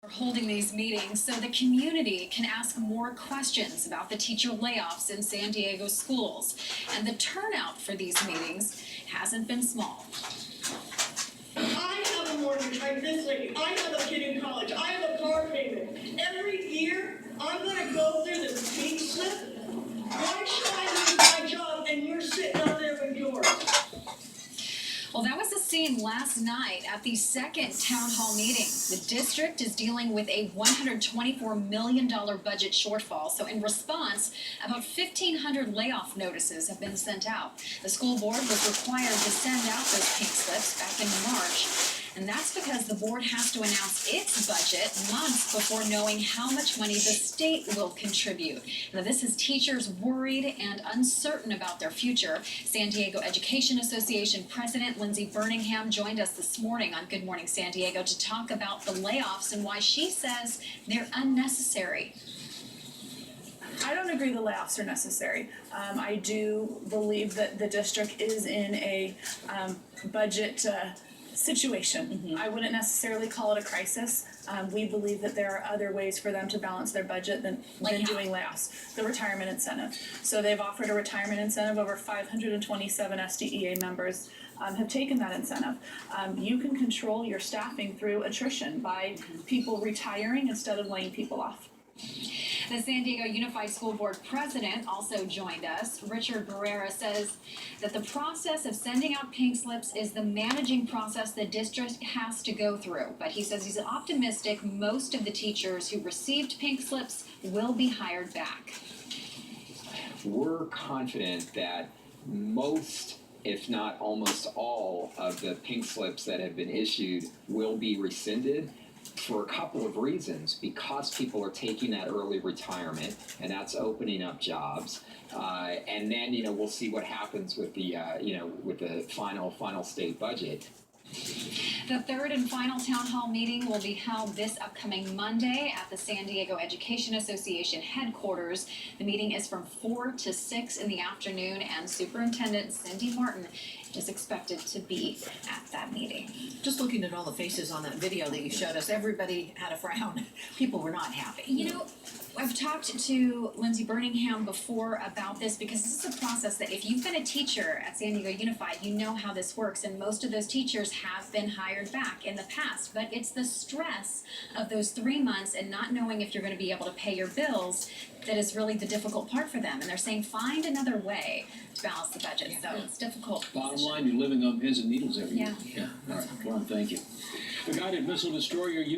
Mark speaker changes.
Speaker 1: We're holding these meetings so the community can ask more questions about the teacher layoffs in San Diego schools. And the turnout for these meetings hasn't been small.
Speaker 2: I have a mortgage like this lady. I have a kid in college. I have a car payment. Every year, I'm going to go through this pink slip. Why should I lose my job and you're sitting out there with yours?
Speaker 1: Well, that was the scene last night at the second town hall meeting. The district is dealing with a $124 million budget shortfall. So in response, about 1,500 layoff notices have been sent out. The school board was required to send out those pink slips back in March. And that's because the board has to announce its budget months before knowing how much money the state will contribute. Now, this has teachers worried and uncertain about their future. San Diego Education Association President Lindsay Birmingham joined us this morning on Good Morning San Diego to talk about the layoffs and why she says they're unnecessary.
Speaker 3: I don't agree the layoffs are necessary. I do believe that the district is in a budget situation. I wouldn't necessarily call it a crisis. We believe that there are other ways for them to balance their budget than doing layoffs. The retirement incentive. So they've offered a retirement incentive. Over 527 SDEA members have taken that incentive. You can control your staffing through attrition by people retiring instead of laying people off.
Speaker 1: The San Diego Unified School Board president also joined us. Richard Barrera says that the process of sending out pink slips is the managing process the district has to go through. But he says he's optimistic most of the teachers who received pink slips will be hired back.
Speaker 4: We're confident that most, if not almost all, of the pink slips that have been issued will be rescinded. For a couple of reasons, because people are taking that early retirement, and that's opening up jobs, and then we'll see what happens with the with the final state budget.
Speaker 1: The third and final town hall meeting will be held this upcoming Monday at the San Diego Education Association headquarters. The meeting is from 4 to 6 in the afternoon, and Superintendent Cindy Martin is expected to be at that meeting.
Speaker 5: Just looking at all the faces on that video that you showed us, everybody had a frown. People were not happy.
Speaker 1: You know, I've talked to Lindsay Birmingham before about this because this is a process that if you've been a teacher at San Diego Unified, you know how this works, and most of those teachers have been hired back in the past. But it's the stress of those 3 months and not knowing if you're going to be able to pay your bills that is really the difficult part for them. And they're saying find another way to balance the budget. So it's difficult.
Speaker 6: Bottom line, you're living on pins and needles every year.
Speaker 1: Yeah.
Speaker 6: All right. Well, thank you. The guided missile destroyer